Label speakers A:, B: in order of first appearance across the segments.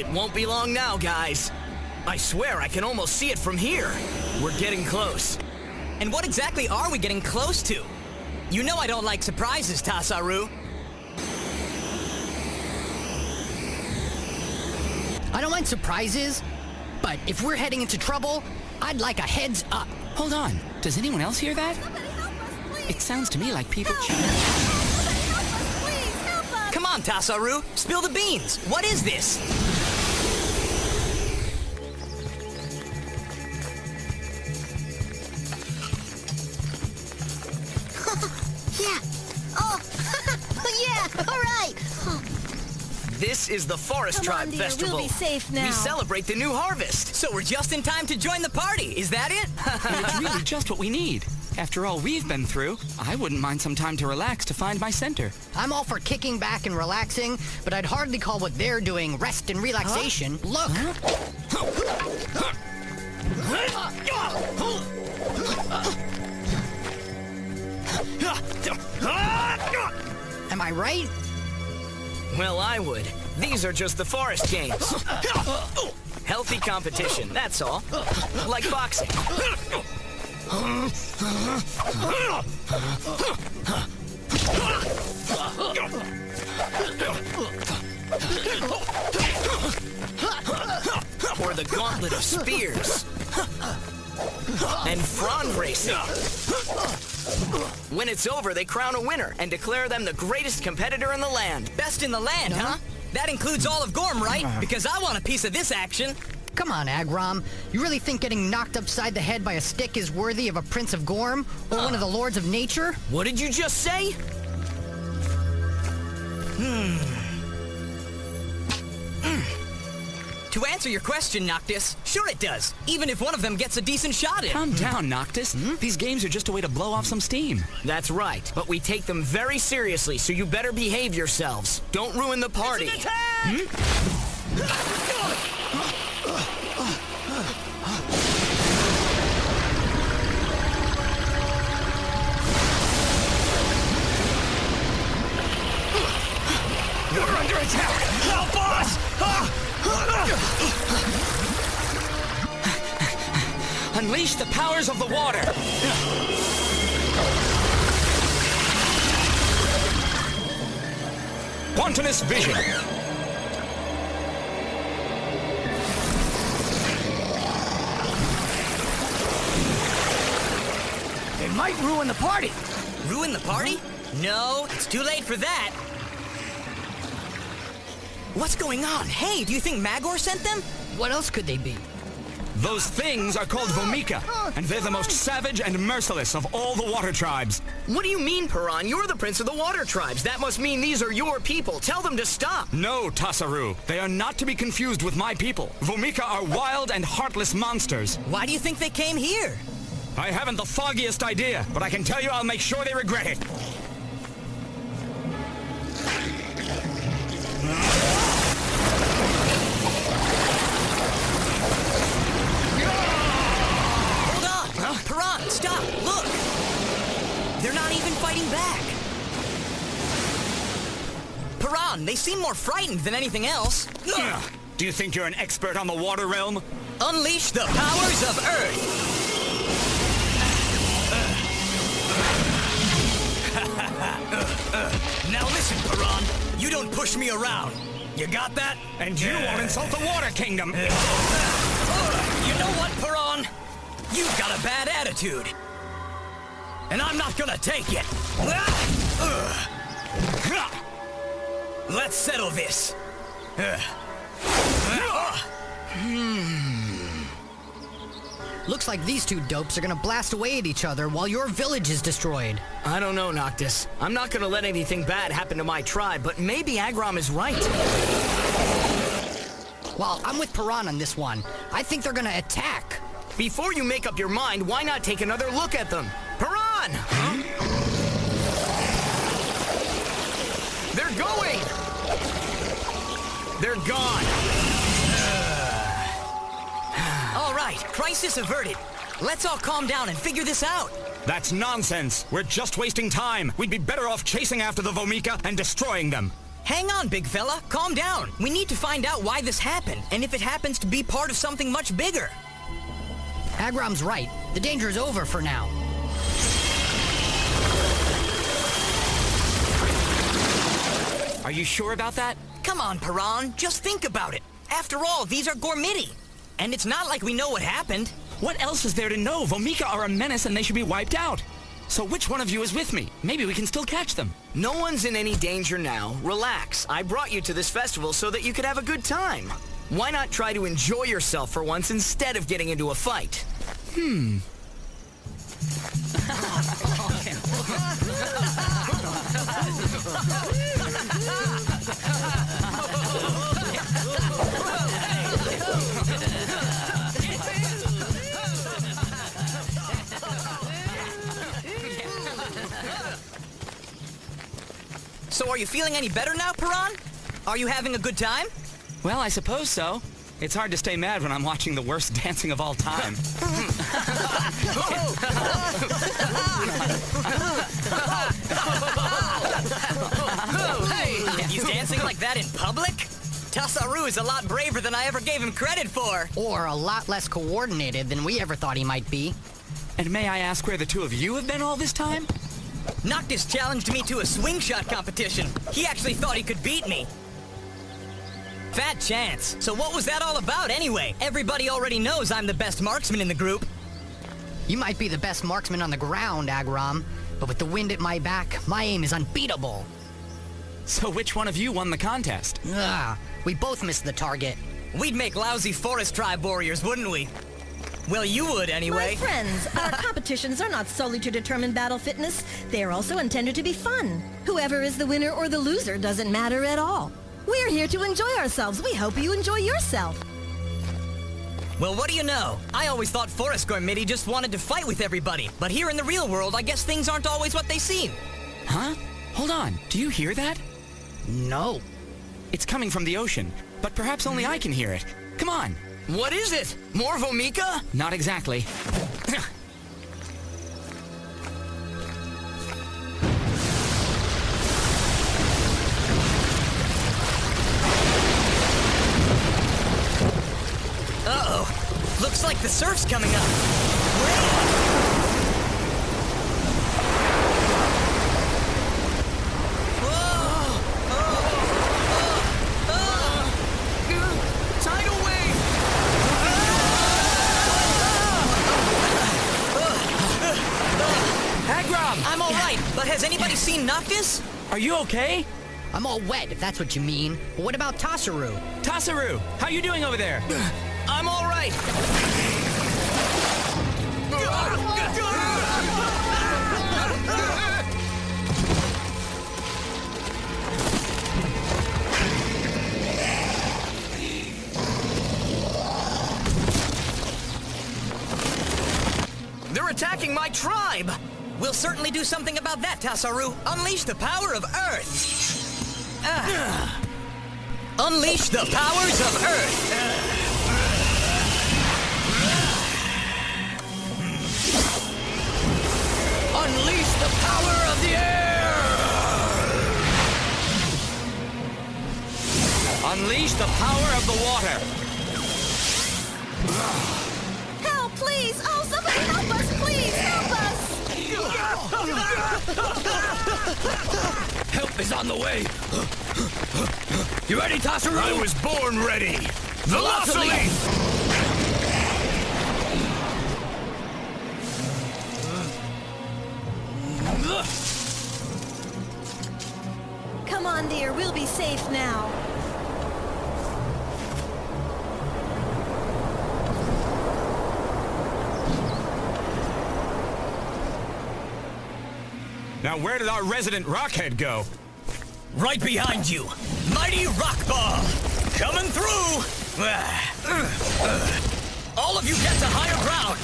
A: It won't be long now, guys. I swear I can almost see it from here. We're getting close.
B: And what exactly are we getting close to? You know I don't like surprises, Tasaru.
C: I don't mind surprises, but if we're heading into trouble, I'd like a heads up.
D: Hold on. Does anyone else hear that? It sounds to me like people...
B: Come on, Tasaru. Spill the beans. What is this?
E: Yeah. Oh, yeah, all right.
A: This is the Forest
E: Come on,
A: Tribe
E: dear,
A: Festival.
E: we'll be safe now.
A: We celebrate the new harvest.
B: So we're just in time to join the party. Is that it?
D: And it's really just what we need. After all we've been through, I wouldn't mind some time to relax to find my center.
C: I'm all for kicking back and relaxing, but I'd hardly call what they're doing rest and relaxation. Look! Am I right?
A: Well, I would. These are just the forest games. Healthy competition, that's all. Like boxing. Or the gauntlet of spears. And frond racing. When it's over, they crown a winner and declare them the greatest competitor in the land.
B: Best in the land, huh? That includes all of Gorm, right? Because I want a piece of this action.
C: Come on, Agrom. You really think getting knocked upside the head by a stick is worthy of a Prince of Gorm? Or one of the Lords of Nature?
A: What did you just say?
B: To answer your question, Noctis, sure it does. Even if one of them gets a decent shot in.
D: Calm down, Noctis. These games are just a way to blow off some steam.
A: That's right, but we take them very seriously, so you better behave yourselves. Don't ruin the party.
B: It's an attack!
A: We're under attack! Help us!
D: Unleash the powers of the water! Quantumous vision!
A: They might ruin the party!
B: Ruin the party? No, it's too late for that. What's going on? Hey, do you think Magor sent them?
C: What else could they be?
D: Those things are called Vomika, and they're the most savage and merciless of all the water tribes.
A: What do you mean, Piran? You're the prince of the water tribes. That must mean these are your people. Tell them to stop.
D: No, Tasaru. They are not to be confused with my people. Vomika are wild and heartless monsters.
B: Why do you think they came here?
D: I haven't the foggiest idea, but I can tell you I'll make sure they regret it.
B: Piran, stop! Look! They're not even fighting back! Piran, they seem more frightened than anything else.
D: Do you think you're an expert on the water realm?
B: Unleash the powers of Earth! Now listen, Piran. You don't push me around. You got that?
D: And you won't insult the Water Kingdom!
B: You know what, Piran? You've got a bad attitude. And I'm not gonna take it. Let's settle this.
C: Looks like these two dopes are gonna blast away at each other while your village is destroyed.
A: I don't know, Noctis. I'm not gonna let anything bad happen to my tribe, but maybe Agrom is right.
C: Well, I'm with Piran on this one. I think they're gonna attack.
A: Before you make up your mind, why not take another look at them? Piran! They're going! They're gone!
B: All right, crisis averted. Let's all calm down and figure this out.
D: That's nonsense. We're just wasting time. We'd be better off chasing after the Vomika and destroying them.
B: Hang on, big fella. Calm down. We need to find out why this happened, and if it happens to be part of something much bigger.
C: Agram's right. The danger is over for now.
D: Are you sure about that?
B: Come on, Piran. Just think about it. After all, these are Gormiti. And it's not like we know what happened.
D: What else is there to know? Vomika are a menace and they should be wiped out. So which one of you is with me? Maybe we can still catch them.
A: No one's in any danger now. Relax. I brought you to this festival so that you could have a good time. Why not try to enjoy yourself for once instead of getting into a fight?
B: So are you feeling any better now, Piran? Are you having a good time?
D: Well, I suppose so. It's hard to stay mad when I'm watching the worst dancing of all time.
B: He's dancing like that in public? Azoury is a lot braver than I ever gave him credit for.
C: Or a lot less coordinated than we ever thought he might be.
D: And may I ask where the two of you have been all this time?
B: Noctis challenged me to a swing shot competition. He actually thought he could beat me. Fat chance. So what was that all about anyway? Everybody already knows I'm the best marksman in the group.
C: You might be the best marksman on the ground, Agram, but with the wind at my back, my aim is unbeatable.
D: So which one of you won the contest?
C: We both missed the target.
B: We'd make lousy forest tribe warriors, wouldn't we? Well, you would anyway.
F: My friends, our competitions are not solely to determine battle fitness. They are also intended to be fun. Whoever is the winner or the loser doesn't matter at all. We're here to enjoy ourselves. We hope you enjoy yourself.
B: Well, what do you know? I always thought Forest Gormiti just wanted to fight with everybody. But here in the real world, I guess things aren't always what they seem.
D: Huh? Hold on. Do you hear that?
C: No.
D: It's coming from the ocean, but perhaps only I can hear it. Come on.
A: What is it? More Vomika?
D: Not exactly.
B: Uh-oh. Looks like the surf's coming up. Rain!
A: Tidal wave!
D: Agram!
B: I'm all right, but has anybody seen Noctis?
D: Are you okay?
C: I'm all wet, if that's what you mean. But what about Azoury?
D: Azoury, how you doing over there?
A: I'm all right. They're attacking my tribe.
B: We'll certainly do something about that, Azoury. Unleash the power of Earth. Unleash the powers of Earth.
A: Unleash the power of the air!
D: Unleash the power of the water.
F: Help, please! Oh, somebody help us, please! Help us!
A: Help is on the way. You ready, Azoury? I was born ready. Velocity!
F: Come on, dear, we'll be safe now.
D: Now where did our resident rockhead go?
B: Right behind you. Mighty Rock Ball. Coming through. All of you get to higher ground.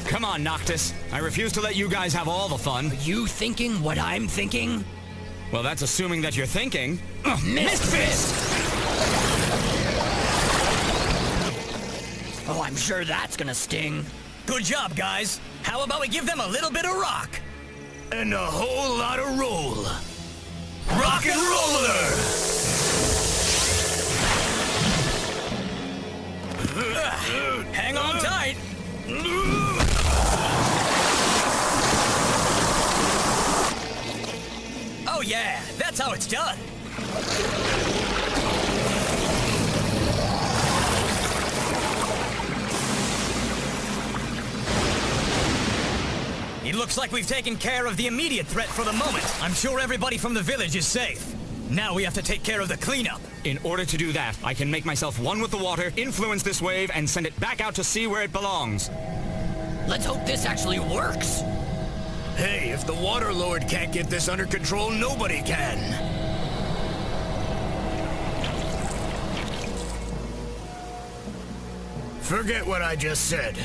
D: Come on, Noctis. I refuse to let you guys have all the fun.
C: You thinking what I'm thinking?
D: Well, that's assuming that you're thinking.
C: Mist Fist! Oh, I'm sure that's gonna sting.
B: Good job, guys. How about we give them a little bit of rock?
G: And a whole lot of roll. Rock and roller!
B: Hang on tight. Oh yeah, that's how it's done. It looks like we've taken care of the immediate threat for the moment. I'm sure everybody from the village is safe. Now we have to take care of the cleanup.
D: In order to do that, I can make myself one with the water, influence this wave, and send it back out to sea where it belongs.
H: Let's hope this actually works.
G: Hey, if the Water Lord can't get this under control, nobody can. Forget what I just said.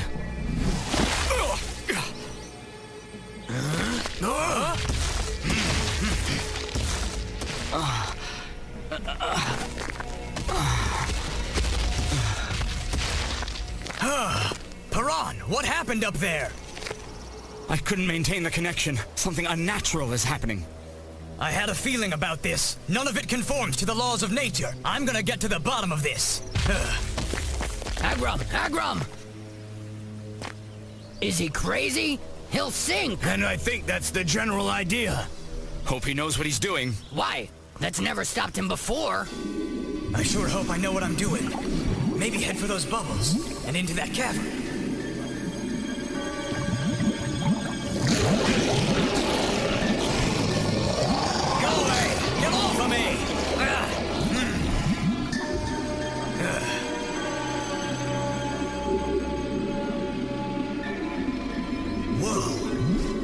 B: Piran, what happened up there?
D: I couldn't maintain the connection. Something unnatural is happening.
B: I had a feeling about this. None of it conforms to the laws of nature. I'm gonna get to the bottom of this.
H: Agrum! Is he crazy? He'll sink!
G: And I think that's the general idea.
D: Hope he knows what he's doing.
H: Why? That's never stopped him before.
B: I sure hope I know what I'm doing. Maybe head for those bubbles and into that cavern. Go away! Get off of me! Whoa!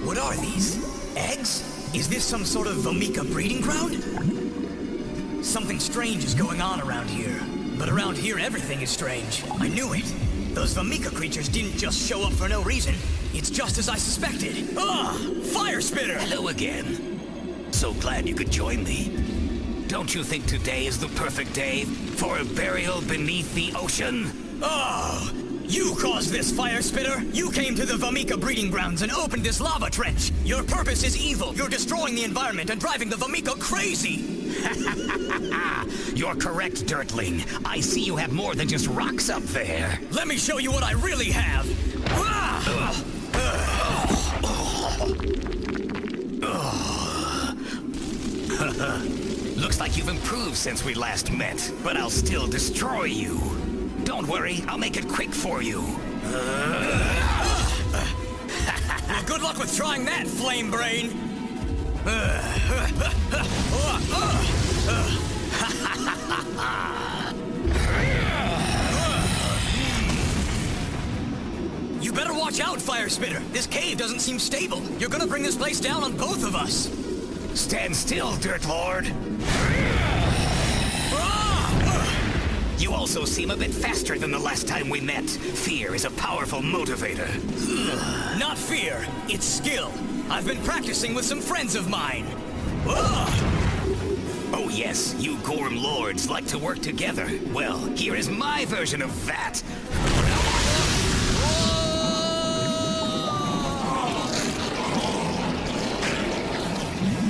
B: What are these? Eggs? Is this some sort of Vomika breeding ground? Something strange is going on around here. But around here, everything is strange. I knew it. Those Vomika creatures didn't just show up for no reason. It's just as I suspected. Ah! Fire Spitter!
I: Hello again. So glad you could join me. Don't you think today is the perfect day for a burial beneath the ocean?
B: Oh! You caused this, Fire Spitter! You came to the Vomika breeding grounds and opened this lava trench! Your purpose is evil! You're destroying the environment and driving the Vomika crazy!
I: You're correct, Dirtling. I see you have more than just rocks up there.
B: Let me show you what I really have!
I: Looks like you've improved since we last met, but I'll still destroy you. Don't worry, I'll make it quick for you.
B: Well, good luck with trying that, Flame Brain! You better watch out, Fire Spitter! This cave doesn't seem stable. You're gonna bring this place down on both of us!
I: Stand still, Dirt Lord. You also seem a bit faster than the last time we met. Fear is a powerful motivator.
B: Not fear, it's skill. I've been practicing with some friends of mine.
I: Oh yes, you Gorm Lords like to work together. Well, here is my version of that.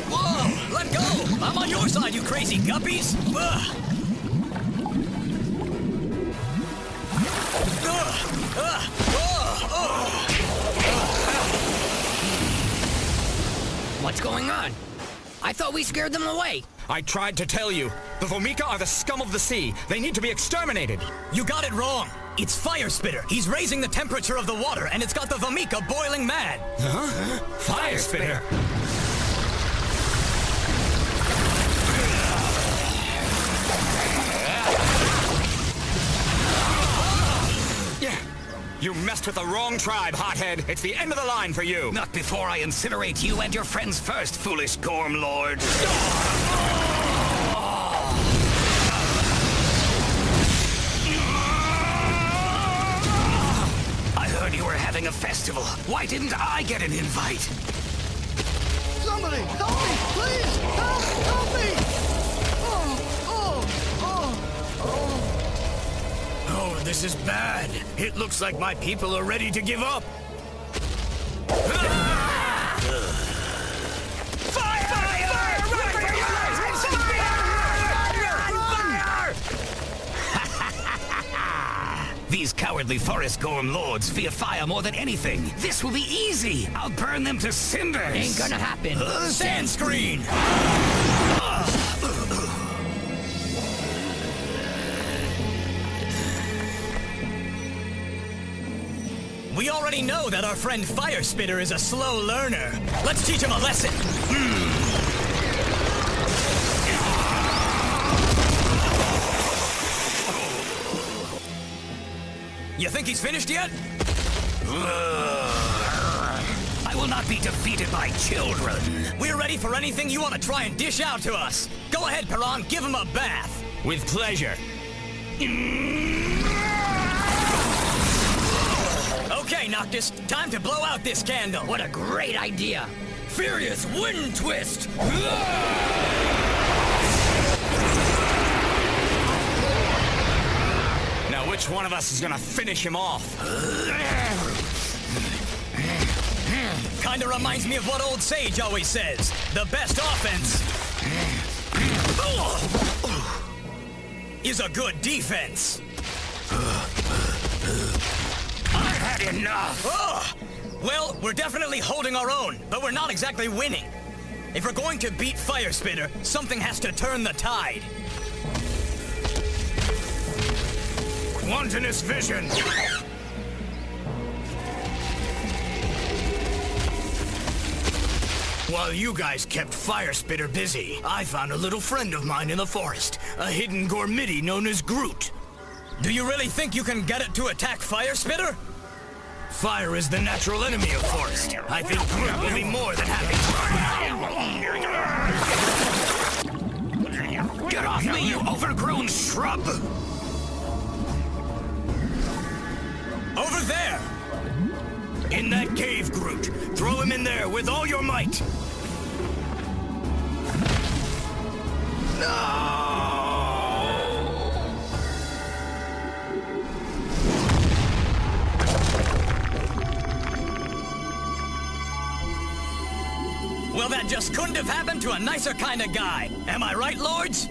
B: Whoa, let go! I'm on your side, you crazy guppies!
H: What's going on? I thought we scared them away.
D: I tried to tell you. The Vomika are the scum of the sea. They need to be exterminated.
B: You got it wrong. It's Fire Spitter. He's raising the temperature of the water, and it's got the Vomika boiling mad.
D: Huh? Fire Spitter? Yeah. You messed with the wrong tribe, hothead. It's the end of the line for you.
I: Not before I incinerate you and your friends first, foolish Gorm Lord. I heard you were having a festival. Why didn't I get an invite?
E: Somebody, help me, please! Help me!
G: Oh, this is bad. It looks like my people are ready to give up.
I: These cowardly forest gorm lords fear fire more than anything. This will be easy. I'll burn them to cinders.
H: Ain't gonna happen.
G: Sand screen!
B: We already know that our friend Fire Spitter is a slow learner. Let's teach him a lesson. You think he's finished yet?
I: I will not be defeated by children.
B: We're ready for anything you want to try and dish out to us. Go ahead, Perron, give him a bath.
D: With pleasure.
B: Okay, Noctis, time to blow out this candle.
H: What a great idea.
G: Furious wind twist!
D: Now, which one of us is gonna finish him off?
B: Kinda reminds me of what old Sage always says. The best offense is a good defense.
I: I've had enough.
B: Well, we're definitely holding our own, but we're not exactly winning. If we're going to beat Fire Spitter, something has to turn the tide.
I: Wantonous vision.
G: While you guys kept Fire Spitter busy, I found a little friend of mine in the forest, a hidden Gormiti known as Groot.
B: Do you really think you can get it to attack Fire Spitter?
G: Fire is the natural enemy of forest. I think Groot will be more than happy.
I: Get off me, you overgrown shrub!
B: Over there!
G: In that cave, Groot. Throw him in there with all your might.
B: Well, that just couldn't have happened to a nicer kind of guy. Am I right, lords?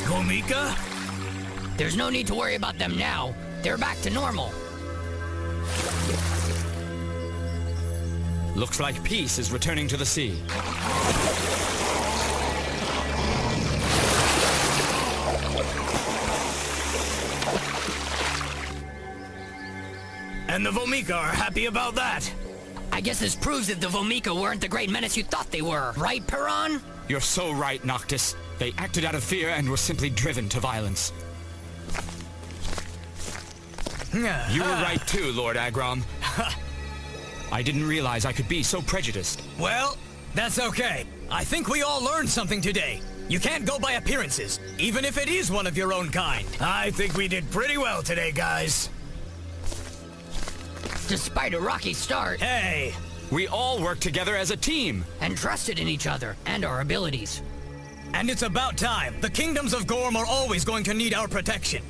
G: Gormika?
H: There's no need to worry about them now. They're back to normal.
D: Looks like peace is returning to the sea.
G: And the Vomika are happy about that.
H: I guess this proves that the Vomika weren't the great menace you thought they were. Right, Perron?
D: You're so right, Noctis. They acted out of fear and were simply driven to violence. You were right too, Lord Agrom. I didn't realize I could be so prejudiced.
B: Well, that's okay. I think we all learned something today. You can't go by appearances, even if it is one of your own kind.
G: I think we did pretty well today, guys.
H: Despite a rocky start.
B: Hey!
D: We all worked together as a team.
H: And trusted in each other and our abilities.
B: And it's about time. The kingdoms of Gorm are always going to need our protection.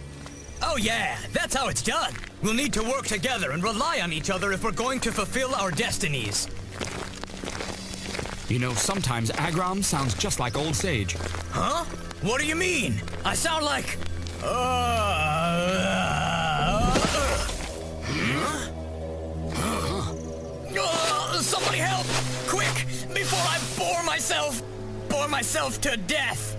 B: Oh yeah, that's how it's done. We'll need to work together and rely on each other if we're going to fulfill our destinies.
D: You know, sometimes Agrom sounds just like Old Sage.
B: Huh? What do you mean? I sound like... Somebody help! Quick! Before I bore myself to death!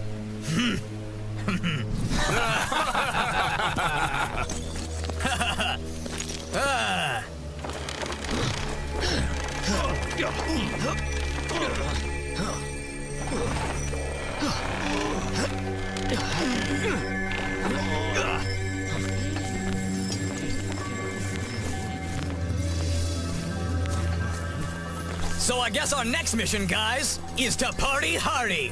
B: So I guess our next mission, guys, is to party hardy.